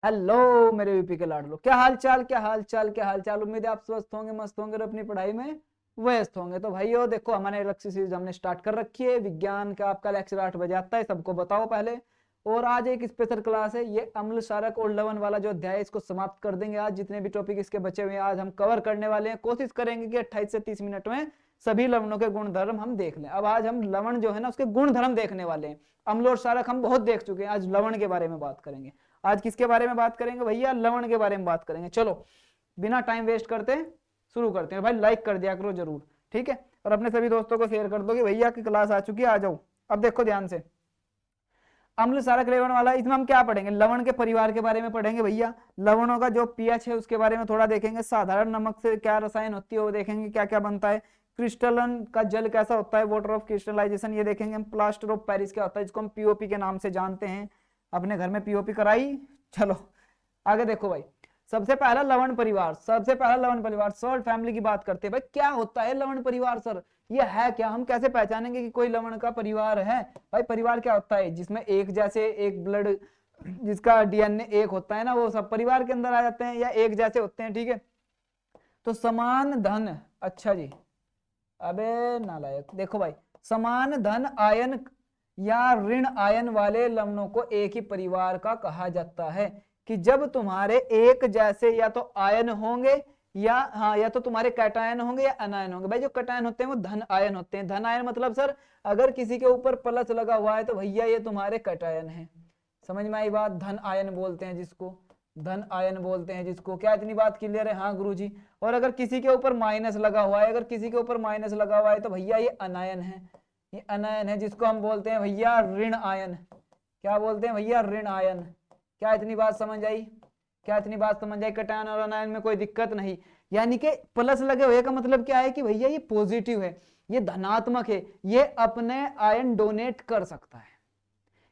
Hello मेरे UP के लाडलो, क्या हाल चाल, क्या हाल चाल, क्या हाल चाल। उम्मीद है आप स्वस्थ होंगे, मस्त होंगे और अपनी पढ़ाई में व्यस्त होंगे। तो भाइयों देखो, हमारे लेक्चर सीरीज हमने स्टार्ट कर रखी है। विज्ञान का आपका लेक्चर 8 बजे आता है, सबको बताओ पहले। और आज एक स्पेशल क्लास है, ये अम्ल क्षारक और लवण वाला जो अध्याय है इसको समाप्त कर देंगे। आज जितने भी टॉपिक इसके बचे हुए हैं आज हम कवर करने वाले हैं। कोशिश करेंगे कि 28 से 30 मिनट में सभी लवणों के गुणधर्म हम देख लें। अब आज हम लवण जो है ना उसके गुणधर्म देखने वाले हैं। अम्ल और क्षारक हम बहुत देख चुके हैं, आज लवण के बारे में बात करेंगे। आज किसके बारे में बात करेंगे भैया? लवण के बारे में बात करेंगे। चलो बिना टाइम वेस्ट करते शुरू करते हैं। भाई लाइक कर दिया करो जरूर, ठीक है, और अपने सभी दोस्तों को शेयर कर दो कि भैया की क्लास आ चुकी है, आ जाओ। अब देखो ध्यान से, अम्ल क्षारक लवण वाला, इसमें हम क्या पढ़ेंगे? लवण के परिवार के बारे में पढ़ेंगे भैया। लवणों का जो पीएच है उसके बारे में थोड़ा देखेंगे। साधारण नमक से क्या रसायन होती है वो देखेंगे, क्या क्या बनता है। क्रिस्टलन का जल कैसा होता है, वाटर ऑफ क्रिस्टलाइजेशन, ये देखेंगे हम। प्लास्टर ऑफ पेरिस क्या होता है, जिसको हम पीओपी के नाम से जानते हैं। अपने घर में पीओपी कराई। चलो आगे देखो भाई, सबसे पहला लवण परिवार, सबसे पहला लवण परिवार सॉल्ट फैमिली की बात करते हैं। भाई क्या होता है लवण परिवार सर, ये है क्या? हम कैसे पहचानेंगे कि कोई लवण का परिवार है? भाई परिवार क्या होता है? जिसमें एक जैसे एक ब्लड, जिसका डीएनए एक होता है ना, वो सब परिवार के अंदर आ जाते हैं या एक जैसे होते हैं, ठीक है। तो समान धन, अच्छा जी, अबे नालायक, देखो भाई, समान धन आयन या ऋण आयन वाले लवणों को एक ही परिवार का कहा जाता है। कि जब तुम्हारे एक जैसे या तो आयन होंगे या हाँ, या तो तुम्हारे कैटायन होंगे या अनायन होंगे। भाई जो कैटायन होते हैं वो धन आयन होते हैं। धन आयन मतलब सर अगर किसी के ऊपर प्लस लगा हुआ है तो भैया ये तुम्हारे कैटायन है। समझ में आई बात? धन आयन बोलते हैं जिसको, धन आयन बोलते हैं जिसको। क्या इतनी बात क्लियर है? हाँ गुरुजी। और अगर किसी के ऊपर माइनस लगा हुआ है, अगर किसी के ऊपर माइनस लगा हुआ है तो भैया ये अनायन है, ये अनायन है, जिसको हम बोलते हैं भैया ऋण आयन। क्या बोलते हैं भैया? ऋण आयन। क्या इतनी बात समझ आई? क्या इतनी बात समझ आई? कैटायन और अनायन में कोई दिक्कत नहीं। यानी कि प्लस लगे हुए का मतलब क्या है कि भैया ये पॉजिटिव है, ये धनात्मक है, ये अपने आयन डोनेट कर सकता है,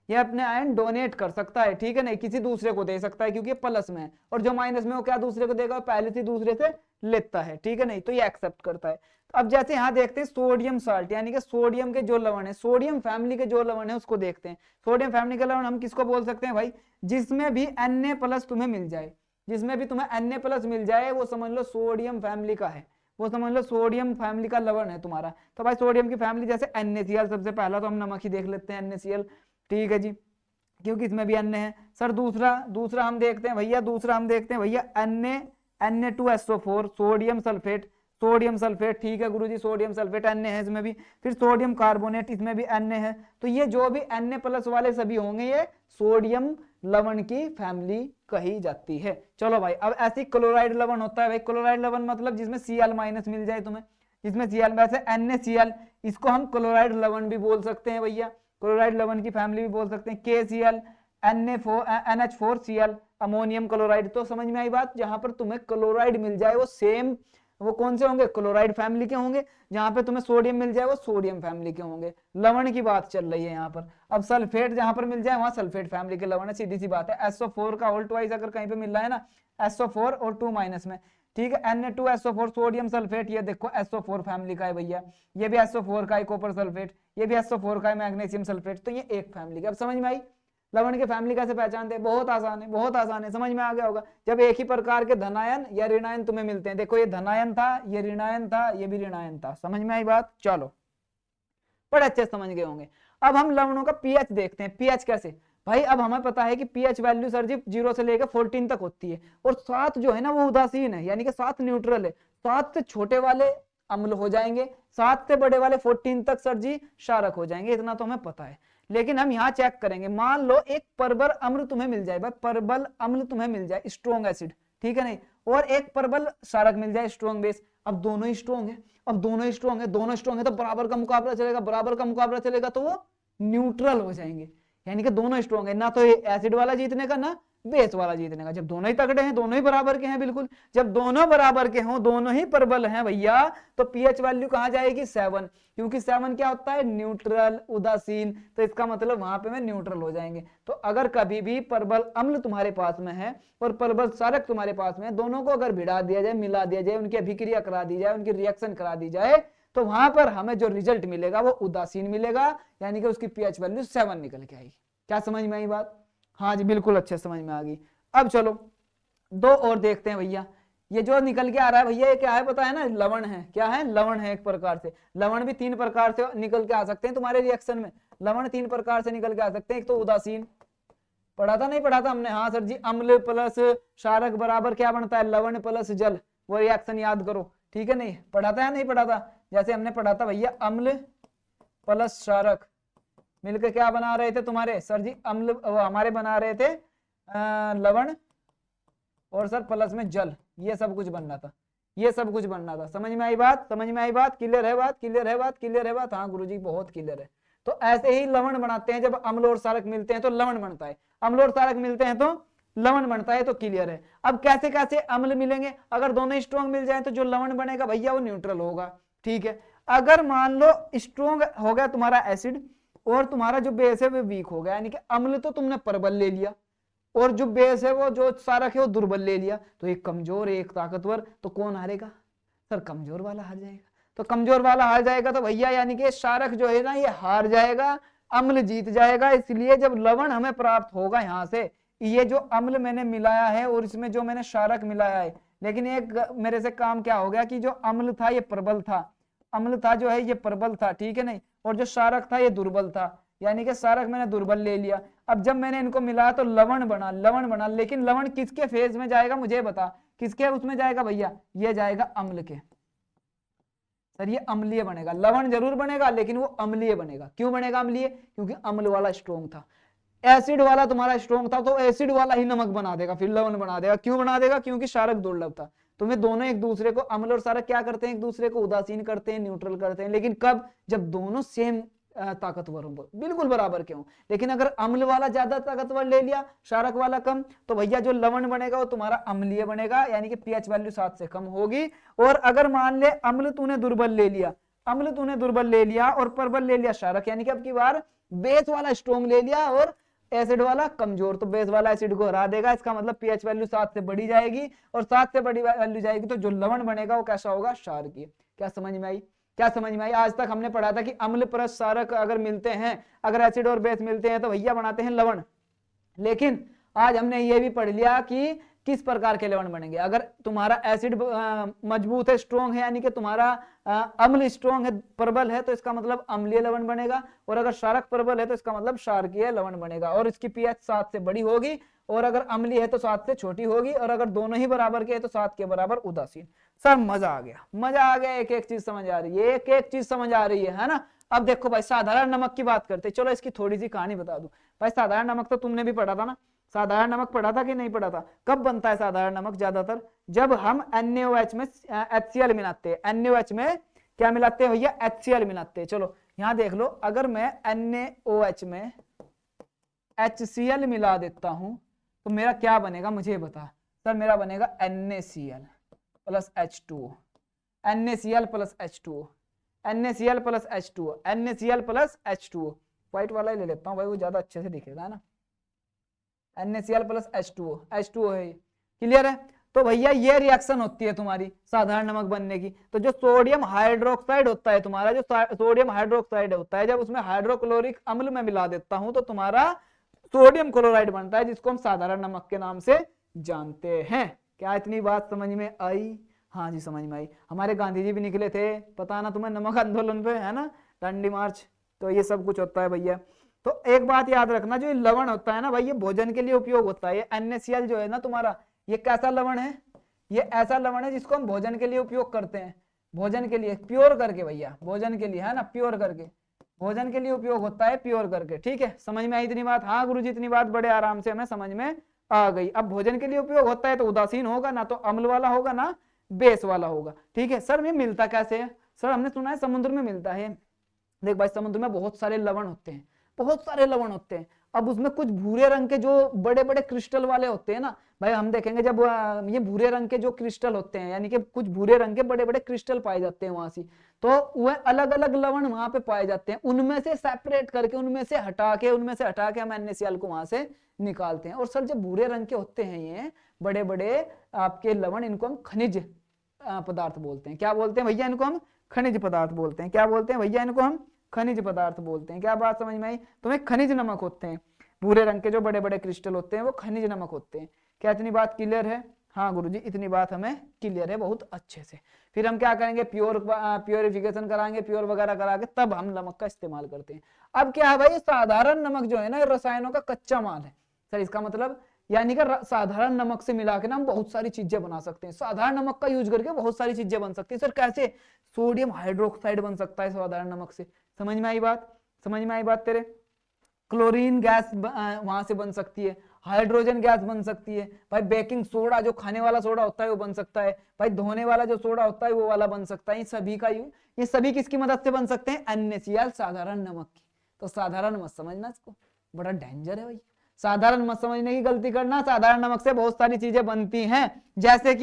ये अपने आयन डोनेट कर सकता है, ठीक है, नहीं किसी दूसरे को दे सकता है क्योंकि ये प्लस में है। और जो माइनस में वो क्या दूसरे को देगा? पहले से दूसरे से लेता है, ठीक है, नहीं तो ये एक्सेप्ट करता है। तो अब जैसे यहाँ देखते हैं सोडियम साल्ट, यानी कि सोडियम के जो लवण है, सोडियम फैमिली के जो लवण है उसको देखते हैं। सोडियम फैमिली के लवण हम किसको बोल सकते हैं भाई? जिसमें भी Na+ तुम्हें मिल जाए, जिसमें भी तुम्हें Na+ मिल जाए वो समझ लो सोडियम फैमिली का है, वो समझ लो सोडियम फैमिली का लवण है तुम्हारा। तो भाई सोडियम की फैमिली जैसे NaCl, सबसे पहला तो हम नमक ही देख लेते हैं NaCl, ठीक है जी, क्योंकि इसमें भी अन्य है। सर दूसरा दूसरा हम देखते हैं भैया, दूसरा हम देखते हैं भैया Na2SO4 sodium sulphate, sodium sulphate, ठीक है गुरुजी, सोडियम सल्फेट अन्य है इसमें भी। फिर सोडियम कार्बोनेट, इसमें भी अन्य है। तो ये जो भी Na+ वाले सभी होंगे ये सोडियम लवण की फैमिली कही जाती है। चलो भाई, अब ऐसी क्लोराइड लवण होता है भाई। क्लोराइड लवण मतलब जिसमें Cl- मिल जाए तुम्हें, जिसमें Cl, वैसे NaCl, इसको हम क्लोराइड लवण भी बोल सकते हैं भैया, क्लोराइड लवण की फैमिली भी बोल सकते हैं। KCl, NH4Cl, ammonium chloride. तो समझ में आई बात? जहां पर तुम्हें क्लोराइड मिल जाए वो सेम, वो कौन से होंगे? क्लोराइड फैमिली के होंगे। जहां पे तुम्हें सोडियम मिल जाए वो सोडियम फैमिली के होंगे। लवण की बात चल रही है यहाँ पर। अब सल्फेट जहां पर मिल जाए वहां सल्फेट फैमिली के लवण है, सीधी सी बात है। SO4 का होल्ट वाइज अगर कहीं पे मिल रहा है ना, SO4 और 2- में, ठीक है, Na2SO4 सोडियम सल्फेट, ये देखो SO4 फैमिली का है भैया, ये भी SO4 का है कॉपर सल्फेट, ये भी SO4 का है मैग्नीशियम सल्फेट। तो ये एक फैमिली का। अब समझ में आई लवण के फैमिली कैसे पहचानते हैं? बहुत आसान है, बहुत आसान है, समझ में आ गया होगा। जब एक ही प्रकार के धनायन या ऋणायन तुम्हें मिलते हैं, देखो ये धनायन था, ये ऋणायन था, ये भी ऋणायन था। समझ में आई बात? चलो बड़े अच्छे समझ गए होंगे। अब हम लवणों का पीएच देखते हैं। पीएच कैसे भाई? अब हमें पता है कि पीएच वैल्यू सर जी 0 से लेकर 14 तक होती है, और 7 जो है ना वो उदासीन है, यानी कि 7 न्यूट्रल है। 7 से छोटे वाले अम्ल हो जाएंगे, 7 से बड़े वाले 14 तक सर जी क्षारक हो जाएंगे, इतना तो हमें पता है। लेकिन हम यहाँ चेक करेंगे, मान लो एक परबल अम्ल तुम्हें मिल जाए, भाई परबल अम्ल तुम्हें मिल जाए, स्ट्रॉन्ग एसिड, ठीक है नहीं, और एक परबल क्षारक मिल जाए, स्ट्रॉन्ग बेस। अब दोनों ही स्ट्रॉन्ग है, अब दोनों ही स्ट्रॉन्ग है, दोनों स्ट्रॉन्ग है तो बराबर का मुकाबला चलेगा, बराबर का मुकाबला चलेगा तो वो न्यूट्रल हो जाएंगे, यानी कि दोनों स्ट्रॉन्ग है, ना तो एसिड वाला जीतने का ना बेस वाला जीतने का। जब दोनों ही तगड़े हैं, दोनों ही बराबर के हैं, बिल्कुल, जब दोनों बराबर के हों, दोनों ही प्रबल हैं भैया, तो पीएच वैल्यू कहां जाएगी? 7, क्योंकि 7 क्या होता है? न्यूट्रल, उदासीन। तो इसका मतलब वहां पे में न्यूट्रल हो जाएंगे। तो अगर कभी भी प्रबल अम्ल तुम्हारे पास में है और प्रबल क्षारक तुम्हारे पास में है, दोनों को अगर भिड़ा दिया जाए, मिला दिया जाए, उनकी अभिक्रिया करा दी जाए, उनकी रिएक्शन करा दी जाए, तो वहां पर हमें जो रिजल्ट मिलेगा वो उदासीन मिलेगा, यानी कि उसकी पीएच वैल्यू 7 निकल के आएगी। क्या समझ में आई बात? हाँ जी बिल्कुल अच्छे समझ में आ गई। अब चलो दो और देखते हैं भैया। ये जो निकल के आ रहा है भैया, ये क्या है पता है ना, लवण है। क्या है? लवण है। एक प्रकार से लवण भी तीन प्रकार से निकल के आ सकते हैं तुम्हारे रिएक्शन में। लवण तीन प्रकार से निकल के आ सकते हैं। एक तो उदासीन, पढ़ा था नहीं पढ़ा था हमने? हाँ सर जी, अम्ल प्लस क्षारक बराबर क्या बनता है? लवण प्लस जल। वो रिएक्शन याद करो, ठीक है? नहीं पढ़ा था या नहीं पढ़ा था? जैसे हमने पढ़ा था भैया, अम्ल प्लस क्षारक मिलकर क्या बना रहे थे तुम्हारे सर जी? अम्ल हमारे बना रहे थे लवण, और सर प्लस में जल। ये सब कुछ बनना था, ये सब कुछ बनना था। समझ में आई बात? समझ में आई बात? क्लियर है बात? क्लियर है बात? क्लियर है बात? हाँ गुरुजी बहुत क्लियर है। तो ऐसे ही लवण बनाते हैं, जब अम्ल और क्षारक मिलते हैं तो लवण बनता है, अम्ल और क्षारक मिलते हैं तो लवण बनता है। तो क्लियर है। अब कैसे कैसे अम्ल मिलेंगे? अगर दोनों स्ट्रॉन्ग मिल जाए तो जो लवण बनेगा भैया वो न्यूट्रल होगा, ठीक है? अगर मान लो स्ट्रॉन्ग हो गया तुम्हारा एसिड, और तुम्हारा जो बेस है वो वीक हो गया, यानी कि अम्ल तो तुमने प्रबल ले लिया, और जो बेस है वो जो क्षारक है वो दुर्बल ले लिया, तो एक कमजोर एक ताकतवर, तो कौन हारेगा? सर कमजोर वाला हार जाएगा। तो कमजोर वाला हार जाएगा तो भैया यानी कि क्षारक जो है ना ये हार जाएगा, अम्ल जीत जाएगा। इसलिए जब लवण हमें प्राप्त होगा यहाँ से, ये जो अम्ल मैंने मिलाया है और इसमें जो मैंने क्षारक मिलाया है, लेकिन एक मेरे से काम क्या हो गया कि जो अम्ल था ये प्रबल था, अम्ल था जो है ये प्रबल था, ठीक है नहीं? और जो क्षारक था ये दुर्बल था, यानी कि क्षारक मैंने दुर्बल ले लिया। अब जब मैंने इनको मिलाया तो लवण बना, लवण बना। लेकिन लवण किसके फेज में जाएगा मुझे बता, किसके उसमें जाएगा भैया? ये जाएगा अम्ल के। सर ये अम्लीय बनेगा, लवण जरूर बनेगा लेकिन वो अम्लीय बनेगा। क्यों बनेगा अम्लीय? क्योंकि अम्ल वाला स्ट्रॉन्ग था, एसिड वाला तुम्हारा स्ट्रॉन्ग था, तो एसिड वाला ही नमक बना देगा, फिर लवण बना देगा। क्यों बना देगा? क्योंकि क्षारक दुर्लभ था। तुम्हें दोनों एक दूसरे को, अम्ल और क्षारक क्या करते हैं? एक दूसरे को उदासीन करते हैं, न्यूट्रल करते हैं। लेकिन कब? जब दोनों सेम ताकतवर हो, बिल्कुल बराबर क्यों? लेकिन अगर अम्ल वाला ज्यादा ताकतवर ले लिया, क्षारक वाला कम, तो भैया जो लवण बनेगा वो तुम्हारा अम्लीय बनेगा, यानी कि पीएच वैल्यू 7 से कम होगी। और अगर मान ले अम्ल तूने दुर्बल ले लिया, अम्ल तूने दुर्बल ले लिया और प्रबल ले लिया क्षारक, यानी कि अब की बार बेस वाला स्ट्रॉन्ग ले लिया और एसिड वाला कमजोर, तो बेस वाला एसिड को हरा देगा। इसका मतलब पीएच वैल्यू 7 से बढ़ी जाएगी, और 7 से बड़ी वैल्यू जाएगी तो जो लवण बनेगा वो कैसा होगा? क्षारकीय। क्या समझ में आई? क्या समझ में आई? आज तक हमने पढ़ा था कि अम्ल प्लस क्षारक अगर मिलते हैं, अगर एसिड और बेस मिलते हैं तो भैया बनाते हैं लवण। लेकिन आज हमने ये भी पढ़ लिया कि किस प्रकार के लवण बनेंगे। अगर तुम्हारा एसिड मजबूत है, स्ट्रॉन्ग है, यानी कि तुम्हारा अम्ल स्ट्रॉन्ग है, प्रबल है, तो इसका मतलब अम्लीय लवण बनेगा। और अगर क्षारक प्रबल है तो इसका मतलब क्षारकीय लवण बनेगा, और इसकी पीएच 7 से बड़ी होगी। और अगर अम्लीय है तो 7 से छोटी होगी, और अगर दोनों ही बराबर के है तो 7 के बराबर उदासीन। सर मजा आ गया, मजा आ गया। एक एक चीज समझ आ रही है, एक एक चीज समझ आ रही है ना? अब देखो भाई, साधारण नमक की बात करते, चलो इसकी थोड़ी सी कहानी बता दूं। भाई साधारण नमक तो तुमने भी पढ़ा था ना? साधारण नमक पढ़ा था कि नहीं पढ़ा था? कब बनता है साधारण नमक? ज्यादातर जब हम NaOH में HCl मिलाते हैं। NaOH में क्या मिलाते हैं भैया? HCl मिलाते हैं। चलो यहां देख लो, अगर मैं NaOH में HCl मिला देता हूं तो मेरा क्या बनेगा मुझे बता। सर मेरा बनेगा NaCl plus H2O, NaCl plus H2O, NaCl plus H2O, NaCl plus H2O। White वाला ही ले लेता हूं भाई, वो ज्यादा अच्छे से दिखेगा, है ना? NaCl प्लस H2O, H2O है। क्लियर है? तो भैया ये रिएक्शन होती है तुम्हारी साधारण नमक बनने की। तो जो सोडियम हाइड्रोक्साइड होता है तुम्हारा, जो सोडियम हाइड्रोक्साइड होता है, जब उसमें हाइड्रोक्लोरिक अम्ल में मिला देता हूं तो तुम्हारा सोडियम क्लोराइड बनता है, जिसको हम साधारण नमक के नाम से जानते हैं। क्या इतनी बात समझ में आई? हाँ जी समझ में आई। हमारे गांधी जी भी निकले थे, पता ना तुम्हें, नमक आंदोलन पे, है ना? दांडी मार्च। तो ये सब कुछ होता है भैया। तो एक बात याद रखना, जो लवण होता है ना भाई, ये भोजन के लिए उपयोग होता है। ये NaCl जो है ना तुम्हारा, ये कैसा लवण है? ये ऐसा लवण है जिसको हम भोजन के लिए उपयोग करते हैं, भोजन के लिए प्योर करके भैया, भोजन के लिए, है ना? प्योर करके भोजन के लिए उपयोग होता है, प्योर करके। ठीक है, समझ में आई इतनी बात? हाँ गुरुजी इतनी बात बड़े आराम से हमें समझ में आ गई। अब भोजन के लिए उपयोग होता है तो उदासीन होगा, ना तो अम्ल वाला होगा ना बेस वाला होगा। ठीक है सर, ये मिलता कैसे है? सर हमने सुना है समुद्र में मिलता है। देख भाई, समुद्र में बहुत सारे लवण होते हैं, बहुत सारे लवण होते हैं। अब उसमें कुछ भूरे रंग के जो बड़े बड़े क्रिस्टल वाले होते हैं ना भाई, हम देखेंगे जब ये भूरे रंग के जो क्रिस्टल होते हैं, यानी कि कुछ भूरे रंग के बड़े बड़े क्रिस्टल पाए जाते हैं वहां से, तो वह अलग अलग लवण वहां पे पाए जाते हैं। उनमें से सेपरेट करके, उनमें से हटा के हम NaCl को वहां से निकालते हैं। और सर जब भूरे रंग के होते हैं ये बड़े बड़े आपके लवण, इनको हम खनिज पदार्थ बोलते हैं। क्या बोलते हैं भैया? इनको हम खनिज पदार्थ बोलते हैं। क्या बोलते हैं भैया? इनको हम खनिज पदार्थ बोलते हैं। क्या बात समझ में आई? तो ये खनिज नमक होते हैं, भूरे रंग के जो बड़े बड़े क्रिस्टल होते हैं वो खनिज नमक होते हैं। क्या इतनी बात क्लियर है? हाँ गुरुजी, इतनी बात हमें क्लियर है बहुत अच्छे से। फिर हम क्या करेंगे, प्योरिफिकेशन कराएंगे, प्योर वगैरह करा के तब हम नमक का इस्तेमाल करते हैं। अब क्या है भाई, साधारण नमक जो है ना, रसायनों का कच्चा माल है सर। इसका मतलब यानी कि साधारण नमक से मिला के ना हम बहुत सारी चीजें बना सकते हैं। साधारण नमक का यूज करके बहुत सारी चीजें बन सकती है सर। कैसे? सोडियम हाइड्रोक्साइड बन सकता है साधारण नमक से। समझ में आई बात? समझ में आई बात तेरे? क्लोरीन गैस वहां से बन सकती है, हाइड्रोजन गैस बन सकती है भाई, बेकिंग सोडा जो खाने वाला सोडा होता है वो बन सकता है भाई, धोने वाला जो सोडा होता है वो वाला बन सकता है। ये सभी किसकी मदद से बन सकते हैं? NaCl, साधारण नमक की। तो साधारण मत समझना इसको, बड़ा डेंजर है भाई। साधारण मत समझने की गलती करना। साधारण नमक से बहुत सारी चीजें बनती हैं, जैसे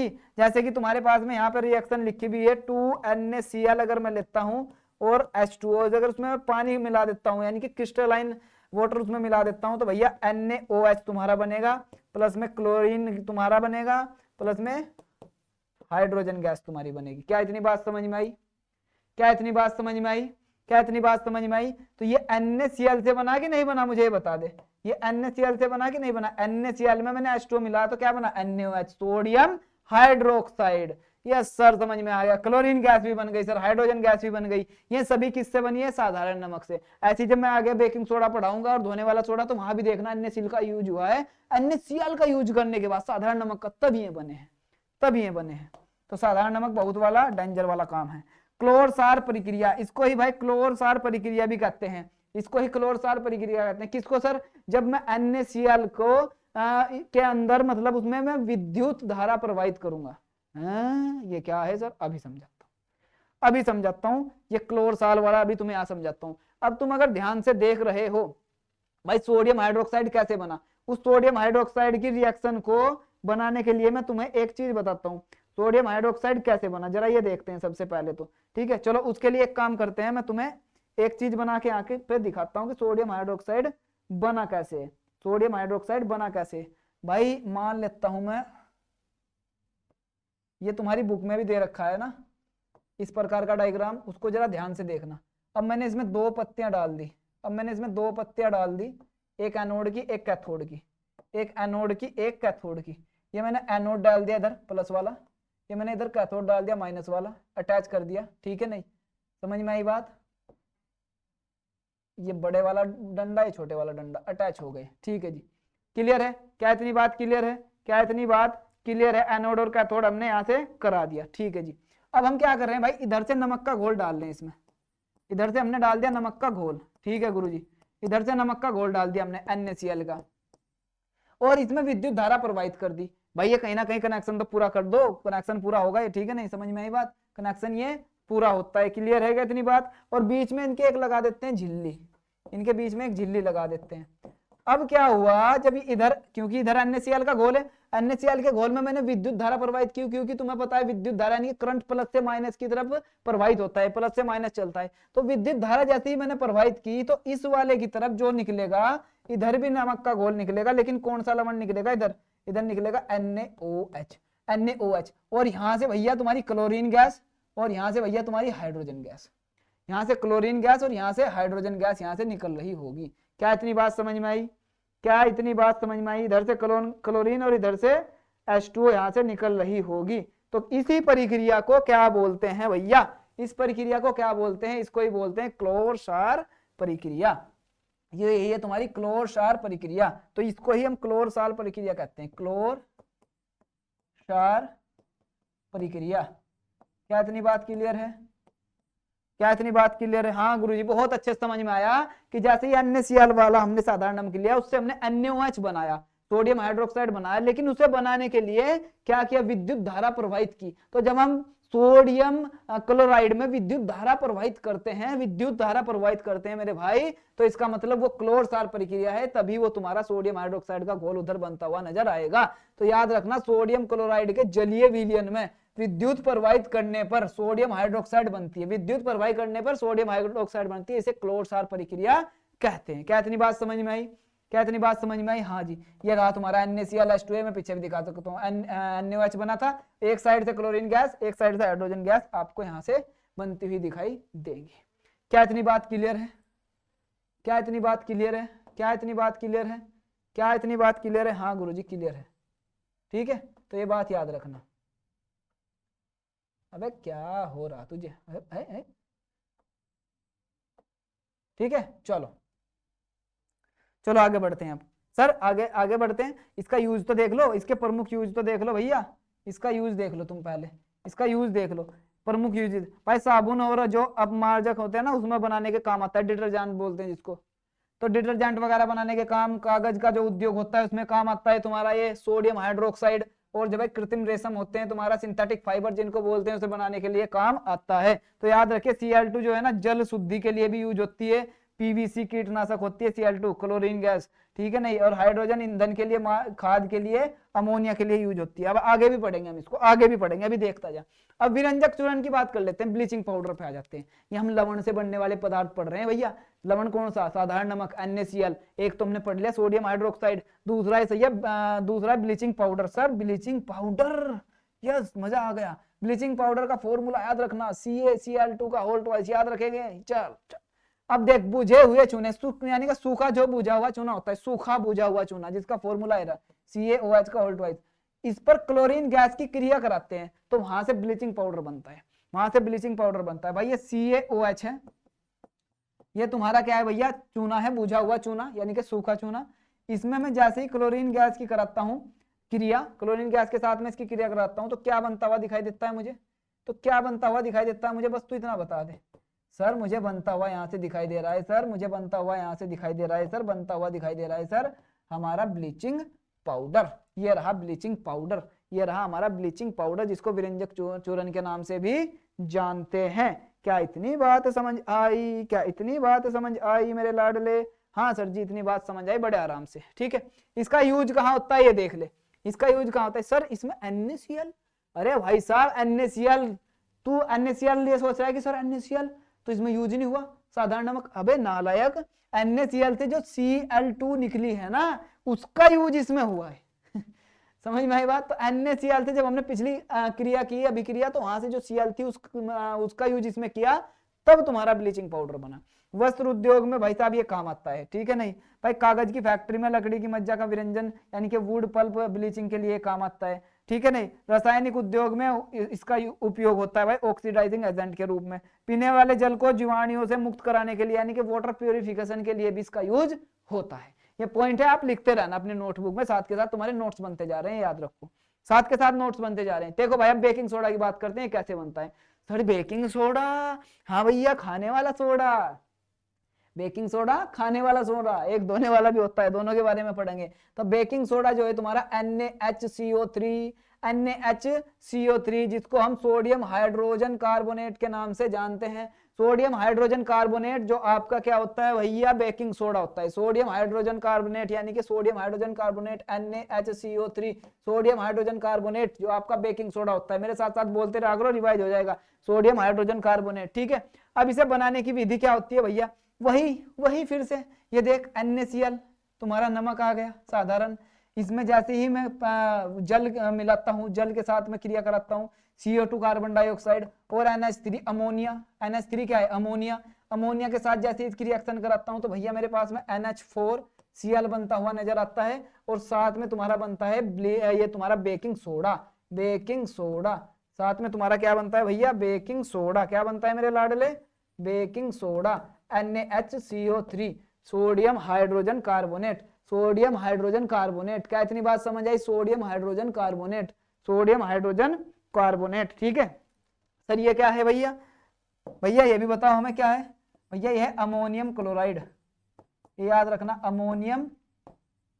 कि तुम्हारे पास में यहाँ पे रिएक्शन लिखी भी है 2NaCl अगर मैं लेता हूं और H2O अगर उसमें पानी मिला देता हूं, यानी कि क्रिस्टलाइन वाटर उसमें मिला देता हूं, तो भैया NaOH तुम्हारा बनेगा, प्लस में क्लोरीन तुम्हारा बनेगा, प्लस में हाइड्रोजन गैस तुम्हारी बनेगी। क्या इतनी बात समझ में आई? क्या इतनी बात समझ में आई? क्या इतनी बात समझ में आई? तो ये NaCl से बना कि नहीं बना, मुझे ये बता दे। ये NaCl से बना कि नहीं बना? NaCl में मैंने H2O मिला तो क्या बना? NaOH, sodium hydroxide. Yes sir, समझ में आ गया। क्लोरीन गैस भी बन गई सर, हाइड्रोजन गैस भी बन गई। ये सभी किससे बनी है? साधारण नमक से। ऐसी जब मैं आगे बेकिंग सोडा पढ़ाऊंगा और धोने वाला सोडा, तो वहां भी देखना NaCl का यूज हुआ है। NaCl का यूज करने के बाद साधारण नमक का तब ये बने हैं, तब ये बने हैं। तो साधारण नमक बहुत वाला डेंजर वाला काम है। क्लोर सार प्रक्रिया, इसको ही भाई क्लोर सार प्रक्रिया भी कहते हैं। इसको ही क्लोर सार प्रक्रिया कहते हैं। किसको सर? जब मैं NaCl को के अंदर मतलब उसमें मैं विद्युत धारा प्रवाहित करूंगा। ये क्या है सर? अभी समझाता हूं। ये क्लोर सार वाला अभी तुम्हें यहाँ समझाता हूं। अब तुम अगर ध्यान से देख रहे हो भाई, सोडियम हाइड्रोक्साइड कैसे बना, उस सोडियम हाइड्रोक्साइड की रिएक्शन को बनाने के लिए मैं तुम्हें एक चीज बताता हूँ। सोडियम हाइड्रोक्साइड कैसे बना, जरा ये देखते हैं सबसे पहले तो। ठीक है, चलो उसके लिए एक काम करते हैं, मैं तुम्हें एक चीज बना के आके पे दिखाता हूँ कि सोडियम हाइड्रोक्साइड बना कैसे। सोडियम हाइड्रोक्साइड बना कैसे भाई, मान लेता हूं मैं, ये तुम्हारी बुक में भी दे रखा है ना इस प्रकार का डायग्राम, उसको जरा ध्यान से देखना। अब मैंने इसमें दो पत्तियां डाल दी, एक एनोड की एक कैथोड की, एक एनोड की एक कैथोड की। ये मैंने एनोड डाल दिया इधर प्लस वाला, ये मैंने इधर कैथोड डाल दिया माइनस वाला, अटैच कर दिया। ठीक है, नहीं समझ में आई बात? ये बड़े वाला डंडा, ये छोटे वाला डंडा अटैच हो गए। ठीक है जी, क्लियर है? क्या इतनी बात क्लियर है? क्या इतनी बात क्लियर है? एनोड और कैथोड हमने यहाँ से करा दिया। ठीक है जी, अब हम क्या कर रहे हैं भाई, इधर से नमक का घोल डाल रहे हैं इसमें। इधर से हमने डाल दिया नमक का घोल। ठीक है गुरुजी, इधर से नमक का घोल डाल दिया हमने NaCl का, और इसमें विद्युत धारा प्रवाहित कर दी। भाई ये कहीं ना कहीं कनेक्शन तो पूरा कर दो, कनेक्शन पूरा होगा ये। ठीक है, नहीं समझ में आई बात? कनेक्शन ये पूरा होता है। क्लियर है क्या इतनी बात? और बीच में इनके एक लगा देते हैं झिल्ली, इनके बीच में एक झिल्ली लगा देते हैं। अब क्या हुआ, जब इधर, क्योंकि इधर NaCl का घोल है, NaCl के घोल में मैंने विद्युत धारा प्रवाहित की, क्योंकि तुम्हें पता है विद्युत धारा यानी करंट प्लस से माइनस की तरफ प्रवाहित होता है, प्लस से माइनस चलता है। तो विद्युत धारा जैसे ही मैंने प्रवाहित की, तो इस वाले की तरफ जो निकलेगा, इधर भी नमक का घोल निकलेगा, लेकिन कौन सा लवण निकलेगा? इधर निकलेगा NaOH। और यहां से भैया तुम्हारी क्लोरीन गैस, और यहां से भैया तुम्हारी हाइड्रोजन गैस, यहाँ से क्लोरीन गैस और यहाँ से हाइड्रोजन गैस यहाँ से निकल रही होगी। क्या इतनी बात समझ में आई? क्या इतनी बात समझ में आई? इधर से क्लोरीन और इधर से H2O यहाँ से निकल रही होगी। तो इसी प्रक्रिया को क्या बोलते हैं भैया? इस प्रक्रिया को क्या बोलते हैं? इसको ही बोलते हैं क्लोर सार प्रक्रिया। ये है तुम्हारी क्लोर सार प्रक्रिया। तो इसको ही हम क्लोर सार प्रक्रिया कहते हैं, क्लोर सार प्रक्रिया। क्या इतनी बात क्लियर है? क्या इतनी बात क्लियर है? हाँ गुरुजी, बहुत अच्छे समझ में आया कि जैसे ही NaCl वाला हमने साधारण नमक लिया, उससे हमने NaOH बनाया, सोडियम हाइड्रोक्साइड बनाया, लेकिन उसे बनाने के लिए क्या किया? विद्युत धारा प्रवाहित की। तो जब हम सोडियम क्लोराइड में विद्युत धारा प्रवाहित करते हैं मेरे भाई, तो इसका मतलब वो क्लोर सार प्रक्रिया है, तभी वो तुम्हारा सोडियम हाइड्रोक्साइड का घोल उधर बनता हुआ नजर आएगा। तो याद रखना, सोडियम क्लोराइड के जलीय विलयन में विद्युत प्रवाहित करने पर सोडियम हाइड्रोक्साइड बनती है, विद्युत प्रवाहित करने पर सोडियम हाइड्रोक्साइड बनती है, इसे क्लोर सार प्रक्रिया कहते हैं। क्या इतनी बात समझ में आई? क्या इतनी बात समझ में आई? हाँ जी, ये रहा तुम्हारा NaCl H2O। मैं पीछे भी दिखा सकता हूँ, NaOH बना था, एक साइड से क्लोरीन गैस, एक साइड से हाइड्रोजन गैस आपको यहाँ से बनती हुई दिखाई देंगी। क्या इतनी बात क्लियर है? क्या इतनी बात क्लियर है? क्या इतनी बात क्लियर है? क्या इतनी बात क्लियर है? हाँ गुरुजी क्लियर है। ठीक है, तो ये बात याद रखना। अबे क्या हो रहा तुझे, ठीक है। चलो चलो आगे बढ़ते हैं अब सर, आगे आगे बढ़ते हैं। इसका यूज तो देख लो, इसके प्रमुख यूज तो देख लो भैया, इसका यूज देख लो तुम पहले, इसका यूज देख लो। प्रमुख यूज भाई, साबुन और जो अपमार्जक होते हैं ना उसमें बनाने के काम आता है, डिटर्जेंट बोलते हैं जिसको। तो डिटर्जेंट वगैरह बनाने के काम, कागज का जो उद्योग होता है उसमें काम आता है तुम्हारा ये सोडियम हाइड्रोक्साइड। और जब कृत्रिम रेशम होते हैं तुम्हारा सिंथेटिक फाइबर जिनको बोलते हैं, उसे बनाने के लिए काम आता है। तो याद रखिए Cl2 जो है ना जल शुद्धि के लिए भी यूज होती है, पीवीसी कीटनाशक होती है Cl2 क्लोरीन गैस, ठीक है नहीं। और हाइड्रोजन ईंधन के लिए, खाद के लिए, अमोनिया के लिए यूज होती है। अब आगे भी पढ़ेंगे हम इसको, आगे भी पढ़ेंगे, अभी देखता जा। अब विरंजक चूर्ण की बात कर लेते हैं, ब्लीचिंग पाउडर पे आ जाते हैं। ये हम लवण से बनने वाले पदार्थ पढ़ रहे हैं भैया। लवण कौन सा, साधारण नमक NaCl, एक तुमने पढ़ लिया सोडियम हाइड्रोक्साइड, दूसरा है सही है, दूसरा bleaching powder. Sir bleaching powder, yes मजा आ गया। ब्लीचिंग पाउडर का फॉर्मूला याद रखना, CaCl2 का होल ट्वाइस, याद रखेंगे। चल अब देख, बुझे हुए चूने, यानी कि सूखा जो बुझा हुआ चूना होता है, सूखा बुझा हुआ चूना जिसका फॉर्मूला है CaOH का होल ट्वाइस, इस पर क्लोरीन गैस की क्रिया कराते हैं तो वहां से ब्लीचिंग पाउडर बनता है, वहां से ब्लीचिंग पाउडर बनता है। भाई ये CaOH है, ये तुम्हारा क्या है भैया, चूना है, बुझा हुआ चूना यानी कि सूखा चूना। इसमें मैं जैसे ही क्लोरीन गैस की कराता हूँ क्रिया, क्लोरीन गैस के साथ में इसकी क्रिया कराता हूँ तो क्या बनता हुआ दिखाई देता है मुझे, तो क्या बनता हुआ दिखाई देता है मुझे, बस तू इतना बता दे। सर मुझे बनता हुआ यहाँ से दिखाई दे रहा है सर, मुझे बनता हुआ यहाँ से दिखाई दे रहा है सर, बनता हुआ दिखाई दे रहा है सर, हमारा ब्लीचिंग पाउडर। ये रहा ब्लीचिंग पाउडर, ये रहा हमारा ब्लीचिंग पाउडर, जिसको विरंजक चूर्ण के नाम से भी जानते हैं। क्या इतनी बात समझ आई, क्या इतनी बात समझ आई मेरे लाडले? हाँ सर जी इतनी बात समझ आई बड़े आराम से, ठीक है। इसका यूज कहाँ होता है ये देख ले, इसका यूज कहाँ होता है सर, इसमें NaCl। अरे भाई साहब NaCl, तू NaCl लिए सोच रहा है कि सर NaCl तो इसमें यूज नहीं हुआ, साधारण नमक। अबे नालायक, NaCl से जो Cl2 निकली है ना उसका यूज इसमें हुआ है समझ में आई बात? तो NaCl से जब हमने पिछली क्रिया की, अभिक्रिया, तो वहां से जो Cl थी उसका यूज इसमें किया, तब तुम्हारा ब्लीचिंग पाउडर बना। वस्त्र उद्योग में भाई साहब ये काम आता है, ठीक है नहीं भाई। कागज की फैक्ट्री में लकड़ी की मज्जा का विरंजन यानी कि वुड पल्प ब्लीचिंग के लिए काम आता है, ठीक है नहीं। रासायनिक उद्योग में इसका उपयोग होता है भाई ऑक्सीडाइजिंग एजेंट के रूप में। पीने वाले जल को जीवाणुओं से मुक्त कराने के लिए यानी कि वाटर प्यूरिफिकेशन के लिए भी इसका यूज होता है। ये पॉइंट है, आप लिखते रहना अपने नोटबुक में, साथ के साथ तुम्हारे नोट्स बनते जा रहे हैं, याद रखो, साथ के साथ नोट्स बनते जा रहे हैं। देखो भाई अब बेकिंग सोडा की बात करते हैं, कैसे बनता है। सर बेकिंग सोडा, हाँ भैया खाने वाला सोडा, बेकिंग सोडा खाने वाला सोडा, एक धोने वाला भी होता है, दोनों के बारे में पढ़ेंगे। तो बेकिंग सोडा जो है तुम्हारा NaHCO3 जिसको हम सोडियम हाइड्रोजन कार्बोनेट के नाम से जानते हैं। सोडियम हाइड्रोजन कार्बोनेट जो आपका क्या होता है भैया, बेकिंग सोडा होता है। सोडियम हाइड्रोजन कार्बोनेट यानी कि sodium hydrogen carbonate NaHCO3, sodium hydrogen carbonate जो आपका बेकिंग सोडा होता है। मेरे साथ साथ बोलते रहा करो, रिवाइज हो जाएगा। सोडियम हाइड्रोजन कार्बोनेट, ठीक है। अब इसे बनाने की विधि क्या होती है भैया, वही फिर से ये देख NaCl तुम्हारा नमक आ गया साधारण। इसमें जैसे ही मैं जल मिलाता हूँ, जल के साथ में क्रिया कराता हूँ, CO2 कार्बन डाइऑक्साइड और NH3 अमोनिया, NH3 क्या है अमोनिया, अमोनिया के साथ जैसे इस रिएक्शन कराता हूँ तो भैया मेरे पास में NH4Cl बनता हुआ नजर आता है। और साथ में तुम्हारा बनता है ये तुम्हारा बेकिंग सोडा, बेकिंग सोडा, साथ में तुम्हारा क्या बनता है भैया, बेकिंग सोडा। क्या बनता है मेरे लाडले, baking soda. NaHCO3 sodium hydrogen carbonate, sodium hydrogen carbonate. क्या इतनी बात समझ आई, sodium hydrogen carbonate, sodium hydrogen carbonate, ठीक है। सर ये क्या है भैया, भैया ये भी बताओ हमें क्या है भैया, ये है अमोनियम क्लोराइड, ये याद रखना अमोनियम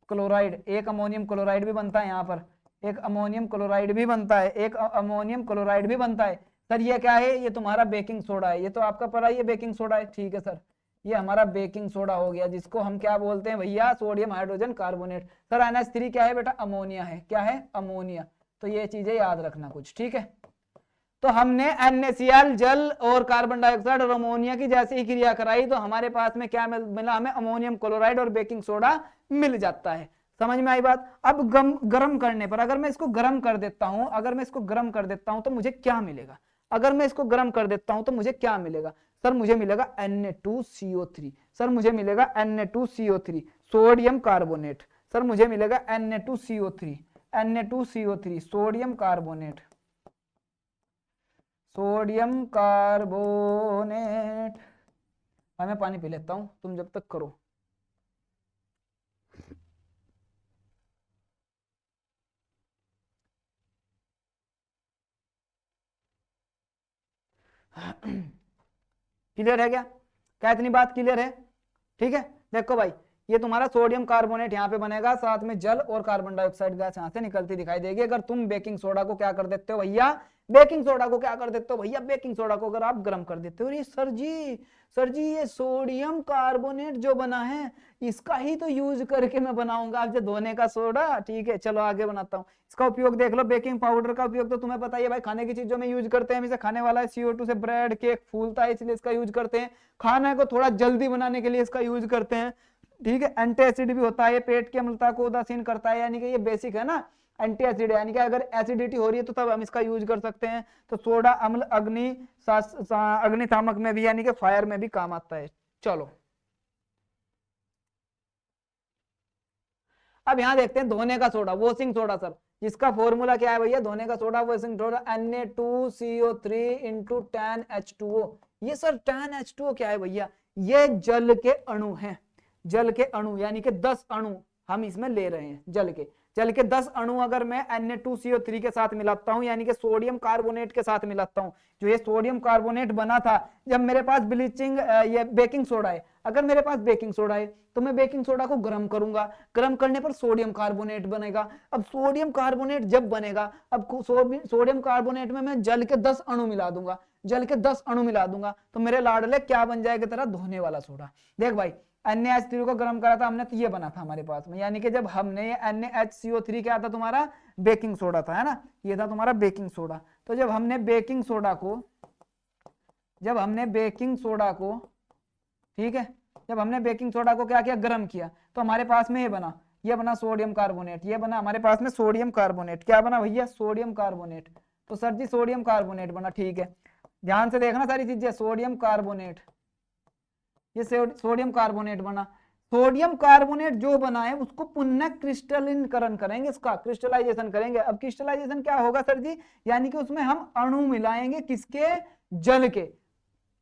क्लोराइड। एक अमोनियम क्लोराइड भी बनता है यहाँ पर, एक अमोनियम क्लोराइड भी बनता है, एक अमोनियम क्लोराइड भी बनता है। सर ये क्या है, ये तुम्हारा बेकिंग सोडा है, ये तो आपका पता ही है बेकिंग सोडा है, ठीक है सर। ये हमारा बेकिंग सोडा हो गया, जिसको हम क्या बोलते हैं भैया, sodium hydrogen carbonate. Sir NH3 क्या है बेटा, अमोनिया है, क्या है अमोनिया। तो ये चीजें याद रखना कुछ, ठीक है। तो हमने NaCl जल और कार्बन डाइऑक्साइड और अमोनिया की जैसे ही क्रिया कराई तो हमारे पास में क्या मिला, हमें अमोनियम क्लोराइड और बेकिंग सोडा मिल जाता है। समझ में आई बात? अब गर्म करने पर अगर मैं इसको गर्म कर देता हूं, अगर मैं इसको गर्म कर देता हूं तो मुझे क्या मिलेगा, अगर मैं इसको गर्म कर देता हूं तो मुझे क्या मिलेगा, सर मुझे मिलेगा Na2CO3, सर मुझे मिलेगा Na2CO3 सोडियम कार्बोनेट, सर मुझे मिलेगा Na2CO3, Na2CO3 sodium carbonate, sodium carbonate. मैं पानी पी लेता हूं, तुम जब तक करो। क्लियर है क्या इतनी बात क्लियर है? ठीक है, देखो भाई, ये तुम्हारा सोडियम कार्बोनेट यहाँ पे बनेगा, साथ में जल और कार्बन डाइऑक्साइड गैस यहाँ से निकलती दिखाई देगी। अगर तुम बेकिंग सोडा को क्या कर देते हो भैया, बेकिंग सोडा को क्या कर देते हो भैया, बेकिंग सोडा को अगर आप गर्म कर देते हो, ये सर जी ये सोडियम कार्बोनेट जो बना है इसका ही तो यूज करके मैं बनाऊंगा आप जो धोने का सोडा। ठीक है, चलो आगे बनाता हूँ। इसका उपयोग देख लो, बेकिंग पाउडर का उपयोग तो तुम्हें पता ही है भाई, खाने की चीजों में यूज करते हैं। हमेशा खाने वाला है, CO2 से ब्रेड केक फूलता है इसलिए इसका यूज करते हैं। खाना को थोड़ा जल्दी बनाने के लिए इसका यूज करते हैं। ठीक है, एंटी एसिड भी होता है, पेट की अम्लता को उदासीन करता है, यानी कि ये बेसिक है ना, एंटी एसिड है, यानी कि अगर एसिडिटी हो रही है तो तब हम इसका यूज कर सकते हैं। तो सोडा अम्ल अग्निशामक में भी यानी कि फायर में भी काम आता है। चलो अब यहां देखते हैं धोने का सोडा, वॉशिंग सोडा सर, जिसका फॉर्मूला क्या है भैया, धोने का soda washing soda Na2CO3 into 10H2O। ये सर 10H2O क्या है भैया, ये जल के अणु हैं, जल के अणु यानी कि 10 अणु हम इसमें ले रहे हैं। जल के 10 अणु अगर मैं Na2CO3 के साथ मिलाता हूं, यानी कि सोडियम कार्बोनेट के साथ मिलाता हूं, जो ये सोडियम कार्बोनेट बना था, जब मेरे पास ब्लीचिंग ये बेकिंग सोडा है, अगर मेरे पास बेकिंग सोडा है तो मैं बेकिंग सोडा को गर्म करूंगा, गर्म करने पर सोडियम कार्बोनेट बनेगा। अब सोडियम कार्बोनेट जब बनेगा, अब सोडियम कार्बोनेट में मैं जल के 10 अणु मिला दूंगा, जल के 10 अणु मिला दूंगा, तो मेरे लाडले क्या बन जाएगा तेरा, धोने वाला सोडा। देख भाई, NaHCl को गर्म करा था हमने तो ये बना था हमारे पास में, यानी कि जब हमने ये NaHCO3 क्या था तुम्हारा, बेकिंग सोडा था, है ना, ये था तुम्हारा बेकिंग सोडा। तो जब हमने बेकिंग सोडा को ठीक है, जब हमने बेकिंग सोडा को क्या किया, गर्म किया, तो हमारे पास में ये बना सोडियम कार्बोनेट, ये बना हमारे पास में सोडियम कार्बोनेट। क्या बना भैया, सोडियम कार्बोनेट। तो सर जी सोडियम कार्बोनेट बना। ठीक है, ध्यान से देखना सारी चीजें, सोडियम कार्बोनेट, ये सोडियम कार्बोनेट बना। सोडियम कार्बोनेट जो बना है उसको पुनः क्रिस्टलीकरण करेंगे, इसका क्रिस्टलाइजेशन करेंगे। अब क्रिस्टलाइजेशन क्या होगा सर जी, यानी कि उसमें हम अणु मिलाएंगे, किसके, जल के।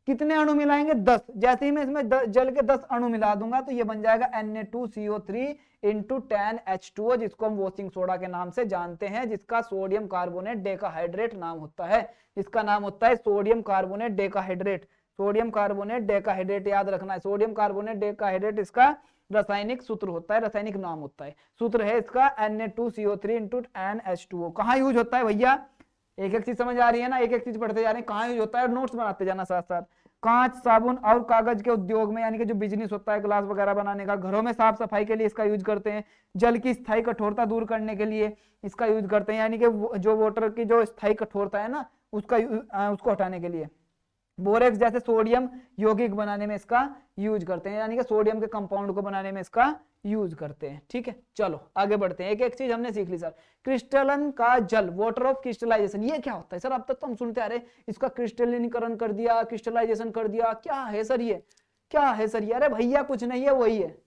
कितने अणु मिलाएंगे, 10। जैसे ही मैं इसमें जल के 10 अणु मिला दूंगा तो ये बन जाएगा Na2CO3 इंटू 10H2O, जिसको हम वॉशिंग सोडा के नाम से जानते हैं, जिसका सोडियम कार्बोनेट डेकाहाइड्रेट नाम होता है, जिसका नाम होता है sodium carbonate decahydrate. Sodium carbonate decahydrate याद रखना है, सोडियम कार्बोनेट डेकाहाइड्रेट इसका रासायनिक सूत्र होता है, रासायनिक नाम होता है, सूत्र है इसका Na2CO3 इंटू NH2O। कहाँ यूज होता है भैया, एक एक चीज समझ आ रही है ना, एक एक चीज पढ़ते जा रहे हैं, कहाँ यूज होता है, और नोट्स बनाते जाना साथ साथ। कांच, साबुन और कागज के उद्योग में, यानी कि जो बिजनेस होता है ग्लास वगैरह बनाने का, घरों में साफ सफाई के लिए इसका यूज करते हैं, जल की स्थायी कठोरता दूर करने के लिए इसका यूज करते हैं, यानी कि जो वाटर की जो स्थायी कठोरता है ना उसको हटाने के लिए। बोरेक्स जैसे सोडियम यौगिक बनाने में इसका यूज करते हैं, यानी कि सोडियम के कंपाउंड को बनाने में इसका यूज करते हैं। ठीक है, चलो आगे बढ़ते हैं, एक एक चीज हमने सीख ली सर। क्रिस्टलन का जल, वाटर ऑफ क्रिस्टलाइजेशन, ये क्या होता है सर, अब तक तो हम सुनते आ रहे, इसका क्रिस्टलीकरण कर दिया, क्रिस्टलाइजेशन कर दिया, क्या है सर ये, क्या है सर ये? अरे भैया कुछ नहीं है, वही है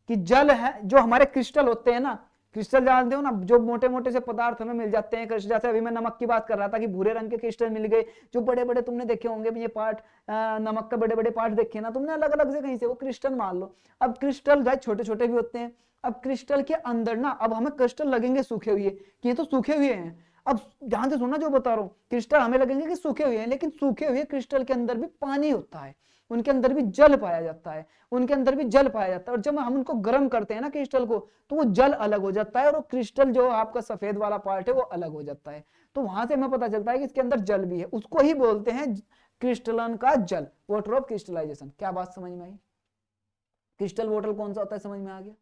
कि जल है, जो हमारे क्रिस्टल होते हैं ना, क्रिस्टल जानते हो ना, जो मोटे मोटे से पदार्थ हमें मिल जाते हैं, जैसे अभी मैं नमक की बात कर रहा था कि भूरे रंग के क्रिस्टल मिल गए, जो बड़े बड़े तुमने देखे होंगे ये पार्ट, नमक के बड़े बड़े पार्ट देखे ना तुमने अलग अलग से, कहीं से वो क्रिस्टल मान लो। अब क्रिस्टल भाई छोटे छोटे भी होते हैं। अब क्रिस्टल के अंदर ना, अब हमें क्रिस्टल लगेंगे सूखे हुए, कि ये तो सूखे हुए हैं। अब ध्यान से सुनना जो बता रहा हूँ, क्रिस्टल हमें लगेंगे कि सूखे हुए हैं, लेकिन सूखे हुए क्रिस्टल के अंदर भी पानी होता है, उनके अंदर भी जल पाया जाता है, उनके अंदर भी जल पाया जाता है। और जब हम उनको गर्म करते हैं ना क्रिस्टल को, तो वो जल अलग हो जाता है, और वो क्रिस्टल जो आपका सफेद वाला पार्ट है वो अलग हो जाता है। तो वहां से हमें पता चलता है कि इसके अंदर जल भी है, उसको ही बोलते हैं क्रिस्टलन का जल, वाटर ऑफ क्रिस्टलाइजेशन। क्या बात समझ में आई? क्रिस्टल वाटर कौन सा होता है, समझ में आ गया?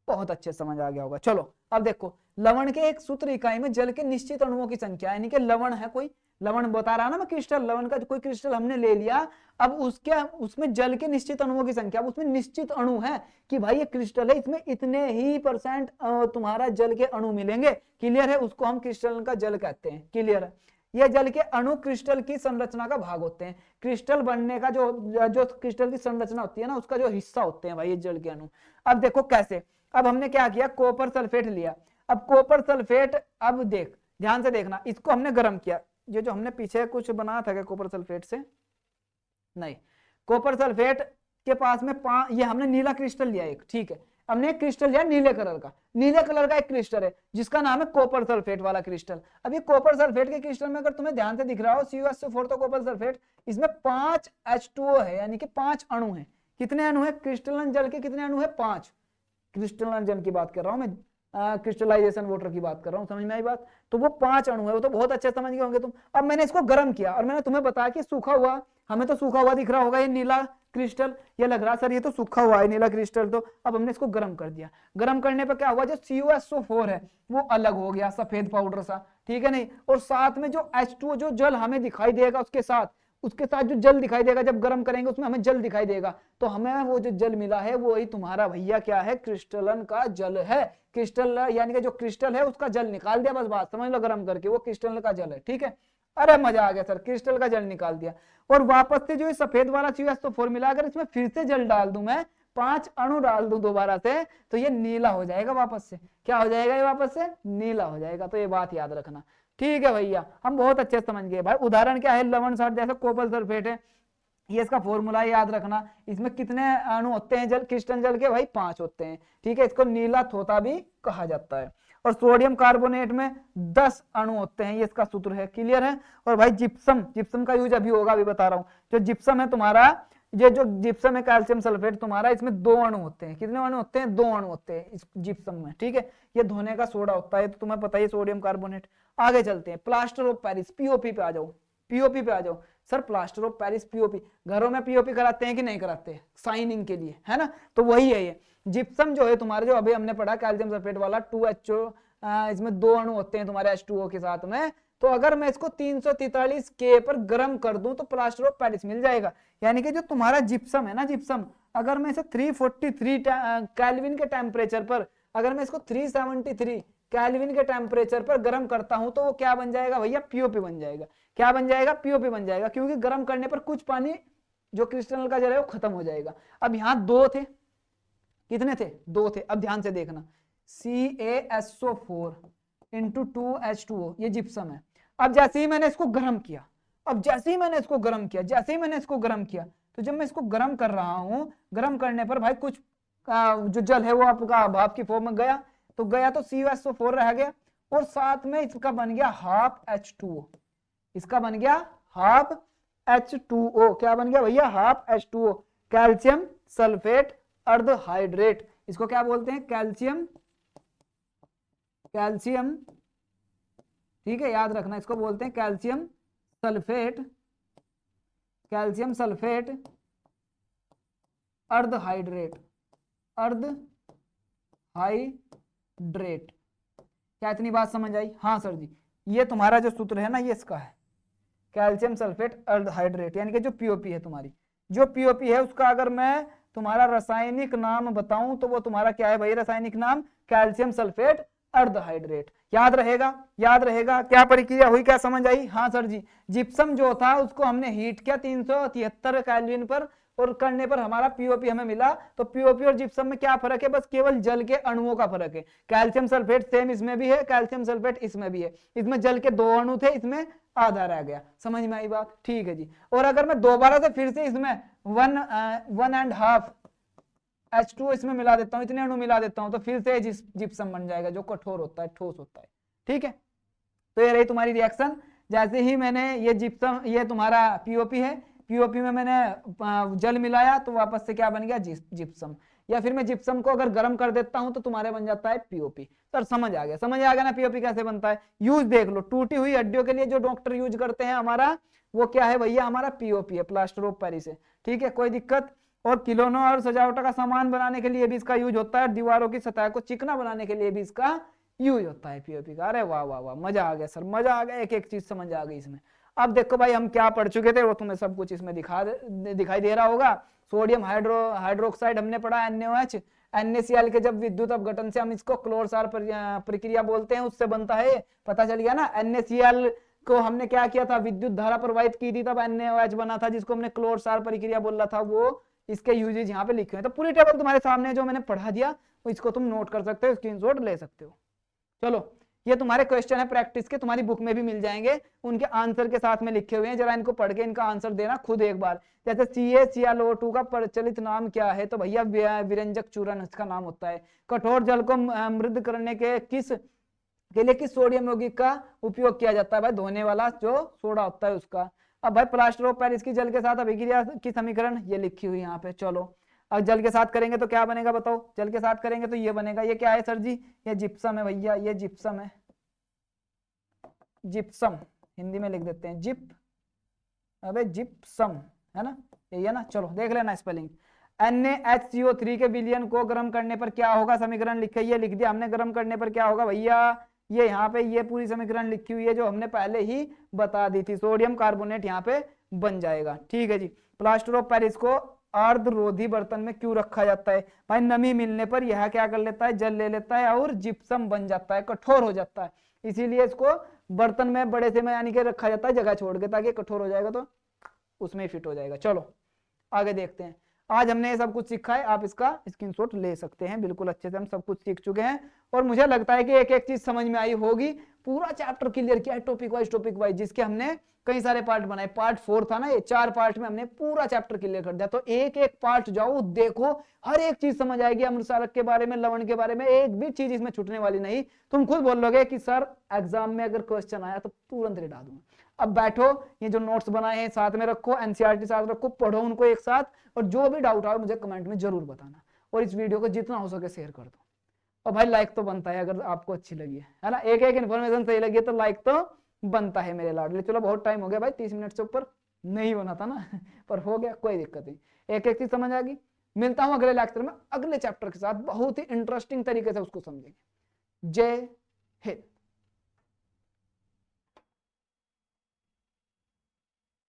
बहुत अच्छे समझ आ गया होगा। चलो अब देखो, लवण के एक सूत्र इकाई में जल के निश्चित अणुओं की संख्या, यानी कि लवण है कोई, लवण बता रहा ना मैं, क्रिस्टल, लवण का कोई क्रिस्टल हमने ले लिया, अब उसमें जल के निश्चित अणुओं की संख्या, अब उसमें निश्चित अणु है कि भाई ये क्रिस्टल है, इसमें इतने ही % तुम्हारा जल के अणु मिलेंगे। क्लियर है? उसको हम क्रिस्टल का जल कहते हैं। क्लियर है? ये जल के अणु क्रिस्टल की संरचना का भाग होते हैं। क्रिस्टल बनने का जो क्रिस्टल की संरचना होती है ना, उसका जो हिस्सा होते हैं भाई ये जल के अणु। अब देखो कैसे, अब हमने क्या किया, कॉपर सल्फेट लिया। अब कॉपर सल्फेट, अब देख ध्यान से देखना, इसको हमने गर्म किया, ये जो हमने पीछे कुछ बनाया था क्या कॉपर सल्फेट से, नहीं, कॉपर सल्फेट के पास में ये हमने नीला क्रिस्टल लिया एक, ठीक है, हमने एक क्रिस्टल लिया नीले कलर का, नीले कलर का एक क्रिस्टल है जिसका नाम है कॉपर सल्फेट वाला क्रिस्टल। अब ये कॉपर सल्फेट के क्रिस्टल में अगर तुम्हें ध्यान से दिख रहा हो CuSO4 तो कॉपर सल्फेट, इसमें 5 H2O है, यानी कि 5 अणु है। कितने अणु है क्रिस्टलन जल के, कितने अणु है 5, क्रिस्टलन जल की बात कर रहा हूं मैं, क्रिस्टलाइजेशन वाटर की बात कर रहा हूं, समझ में आई बात। तो वो 5 अणु है, वो तो बहुत अच्छे समझ गए होंगे तुम। अब मैंने इसको गर्म किया और मैंने तुम्हें बताया कि सूखा हुआ, हमें तो सूखा हुआ दिख रहा होगा ये नीला क्रिस्टल, ये लग रहा सर ये तो सूखा हुआ है नीला क्रिस्टल, तो अब हमने इसको गर्म कर दिया। गर्म करने पर क्या हुआ, जो CuSO4 है वो अलग हो गया, सफेद पाउडर सा, ठीक है नहीं, और साथ में जो H2O जो जल हमें दिखाई देगा उसके साथ जो जल दिखाई देगा, जब गर्म करेंगे उसमें हमें जल दिखाई देगा, तो हमें वो जो जल मिला है वो ही तुम्हारा भैया क्या है, क्रिस्टलन का जल है। क्रिस्टल यानी कि जो क्रिस्टल है उसका जल निकाल दिया, बस बात समझ लो, गर्म करके वो क्रिस्टल का जल है, ठीक है। अरे मजा आ गया सर, क्रिस्टल का जल निकाल दिया, और वापस से जो सफेद वाला CuSO4 मिला, अगर इसमें फिर से जल डाल दूं मैं, 5 अणु डाल दूं दोबारा से, तो ये नीला हो जाएगा वापस से। क्या हो जाएगा ये वापस से, नीला हो जाएगा। तो ये बात याद रखना, ठीक है भैया, हम बहुत अच्छे समझ गए भाई। उदाहरण क्या है, लवण साठ जैसे कॉपर सल्फेट है, ये इसका फॉर्मूला याद रखना। इसमें कितने अणु होते हैं जल, क्रिस्टल जल के भाई 5 होते हैं, ठीक है, इसको नीला थोथा भी कहा जाता है। और सोडियम कार्बोनेट में 10 अणु होते हैं, ये इसका सूत्र है, क्लियर है। और भाई जिप्सम का यूज अभी होगा, अभी बता रहा हूं। जो जिप्सम है तुम्हारा, ये जो जिप्सम है कैल्शियम सल्फेट तुम्हारा, इसमें 2 अणु होते हैं। कितने अणु होते हैं, 2 अणु होते हैं इस जिप्सम में, ठीक है। ये धोने का सोडा होता है, तो तुम्हें पता है सोडियम कार्बोनेट। आगे चलते हैं, प्लास्टर ऑफ पेरिस, पीओपी पे आ जाओ, पीओपी पे आ जाओ। Sir plaster of Paris POP, घरों में पीओपी कराते हैं कि नहीं कराते, साइनिंग के लिए, है ना, तो वही है ये जिप्सम जो है तुम्हारे, जो अभी हमने पढ़ा कैल्शियम सल्फेट वाला 2HO, इसमें 2 अणु होते हैं तुम्हारे H2O के साथ में। तो अगर मैं इसको 343 K पर गर्म कर दूं तो प्लास्टर ऑफ पेरिस मिल जाएगा। यानी कि जो तुम्हारा जिप्सम है ना, जिप्सम, अगर मैं इसे 343 केल्विन के टेम्परेचर पर, अगर मैं इसको 373 केल्विन के टेम्परेचर पर गर्म करता हूं, तो वो क्या बन जाएगा भैया, पीओपी बन जाएगा। क्या बन जाएगा, पीओपी बन जाएगा, क्योंकि गर्म करने पर कुछ पानी जो क्रिस्टल का जल है वो खत्म हो जाएगा। अब यहाँ 2 थे, कितने थे, 2 थे। अब ध्यान से देखना, CaSO4 इंटू 2H2O, ये जिप्सम है। अब जैसे ही मैंने इसको गर्म किया, तो जब मैं इसको गर्म कर रहा हूं, गर्म करने पर भाई कुछ जो जल है वो आपका भाप की फॉर्म में गया, तो CuSO4 रह गया, और साथ में इसका बन गया हाफ H2O, इसका बन गया हाफ H2O। क्या बन गया भैया, हाफ H2O, कैल्शियम सल्फेट अर्ध हाइड्रेट। इसको क्या बोलते हैं, कैल्शियम, ठीक है, याद रखना, इसको बोलते हैं कैल्शियम सल्फेट अर्ध हाइड्रेट, क्या इतनी बात समझ आई? हाँ सर जी, ये तुम्हारा जो सूत्र है ना, ये इसका है, कैल्शियम सल्फेट अर्ध हाइड्रेट, यानी कि जो पीओपी है तुम्हारी, जो पीओपी है उसका अगर मैं तुम्हारा रासायनिक नाम बताऊं तो वो तुम्हारा क्या है भाई, रासायनिक नाम कैल्शियम सल्फेट अर्ध हाइड्रेट। याद रहेगा, क्या प्रक्रिया हुई, क्या समझ आई? हाँ सर जी, जिप्सम जो था उसको हमने हीट किया 373 केल्विन पर, और करने पर हमारा पीओपी हमें मिला। तो पीओपी और जिप्सम में क्या फर्क है, बस केवल जल के अणुओं का फर्क है। कैल्शियम सल्फेट सेम इसमें भी है, कैल्शियम सल्फेट इसमें भी है, इसमें जल के 2 अणु थे, इसमें आधा रह गया। समझ में आई बात? ठीक है जी। और अगर मैं दोबारा से फिर से इसमें 1.5 H2O इसमें मिला देता हूं, इतने अणु मिला देता हूं, तो फिर से जिप्सम बन जाएगा, जो कठोर होता है, ठोस होता है। ठीक है, तो ये रही तुम्हारी रिएक्शन। जैसे ही मैंने ये जिप्सम, ये तुम्हारा पीओपी है, पीओपी में मैंने जल मिलाया तो वापस से क्या बन गया, जिप्सम। या फिर मैं जिप्सम को अगर गर्म कर देता हूं तो तुम्हारे बन जाता है पीओपी। सर समझ आ गया ना पीओपी कैसे बनता है? यूज देख लो, टूटी हुई हड्डियों के लिए जो डॉक्टर यूज करते हैं हमारा, वो क्या है भैया, हमारा पीओपी है, प्लास्टर ऑफ पेरिस है। ठीक है, कोई दिक्कत? और खिलौनों और सजावट का सामान बनाने के लिए भी इसका यूज होता है, दीवारों की सतह को चिकना बनाने के लिए भी इसका यूज होता है पीओपी का। अरे वाह वाह वाह, मजा आ गया सर, मजा आ गया, एक एक चीज समझ आ गई इसमें। अब देखो भाई, हम क्या पढ़ चुके थे वो तुम्हें सब कुछ इसमें दिखाई दे रहा होगा। सोडियम हाइड्रोक्साइड हमने पढ़ा, NaOH, NaCl के जब विद्युत अपघटन से हम इसको क्लोर-क्षार प्रक्रिया बोलते हैं, उससे बनता है, पता चल गया ना। NaCl को हमने क्या किया था, विद्युत धारा प्रवाहित की थी, तब NaOH बना था, जिसको हमने क्लोर-क्षार प्रक्रिया बोला था। वो इसके यूजेज यहाँ पे लिखे हुए हैं, तो पूरी टेबल तुम्हारे सामने जो मैंने पढ़ा दिया, इसको तुम नोट कर सकते हो, स्क्रीनशॉट ले सकते हो। चलो ये तुम्हारे क्वेश्चन है प्रैक्टिस के, तुम्हारी बुक में भी मिल जाएंगे, उनके आंसर के साथ में लिखे हुए हैं, जरा इनको पढ़ के इनका आंसर देना खुद एक बार। जैसे CaClO2 का प्रचलित नाम क्या है, तो भैया विरंजक चूर्ण इसका नाम होता है। कठोर जल को मृद करने के लिए किस सोडियम यौगिक का उपयोग किया जाता है, भाई धोने वाला जो सोडा होता है उसका। अब भाई प्लास्टर ऑफ पेरिस की जल के साथ अभिक्रिया की समीकरण ये लिखी हुई यहाँ पे। चलो अब जल के साथ करेंगे तो क्या बनेगा बताओ, जल के साथ करेंगे तो ये बनेगा, ये क्या है सर जी, ये जिप्सम है भैया, ये जिप्सम है, जिप्सम हिंदी में लिख देते हैं जिप, अबे जिप्सम है ना, यही है ना। चलो देख लेना स्पेलिंग। NaHCO3 के विलयन को गर्म करने पर क्या होगा, समीकरण लिखे, ये लिख दिया हमने, गर्म करने पर क्या होगा भैया, ये यहाँ पे ये पूरी समीकरण लिखी हुई है जो हमने पहले ही बता दी थी, सोडियम कार्बोनेट यहाँ पे बन जाएगा। ठीक है जी। प्लास्टर ऑफ पेरिस को अर्धरोधी बर्तन में क्यों रखा जाता है, भाई नमी मिलने पर यह क्या कर लेता है, जल ले लेता है और जिप्सम बन जाता है, कठोर हो जाता है, इसीलिए इसको बर्तन में बड़े से में यानी कि रखा जाता है जगह छोड़ के, ताकि कठोर हो जाएगा तो उसमें ही फिट हो जाएगा। चलो आगे देखते हैं। आज हमने ये सब कुछ सीखा है, आप इसका स्क्रीनशॉट ले सकते हैं, बिल्कुल अच्छे से हम सब कुछ सीख चुके हैं और मुझे लगता है कि एक एक चीज समझ में आई होगी। पूरा चैप्टर क्लियर किया है टॉपिक वाइज, जिसके हमने कई सारे पार्ट बनाए। पार्ट 4 था ना ये, 4 पार्ट में हमने पूरा चैप्टर क्लियर कर दिया। तो एक एक पार्ट जाओ देखो, हर एक चीज समझ आएगी, अमृतसर के बारे में, लवण के बारे में, एक भी चीज इसमें छूटने वाली नहीं। तुम खुद बोलोगे कि सर एग्जाम में अगर क्वेश्चन आया तो तुरंत रिटा दूंगा। अब बैठो, ये जो नोट्स बनाए हैं साथ में रखो, एनसीईआरटी साथ रखो, पढ़ो उनको एक साथ, और जो भी डाउट आए मुझे कमेंट में जरूर बताना, और इस वीडियो को जितना हो सके शेयर कर दो। और भाई लाइक तो बनता है अगर आपको अच्छी लगी है ना, एक एक इन्फॉर्मेशन सही लगी है तो लाइक तो बनता है मेरे लाडले। चलो बहुत टाइम हो गया भाई, 30 मिनट से ऊपर नहीं होना था ना पर हो गया, कोई दिक्कत नहीं, एक एक चीज समझ आ गई। मिलता हूं अगले लेक्चर में अगले चैप्टर के साथ, बहुत ही इंटरेस्टिंग तरीके से उसको समझेंगे। जय हिंद।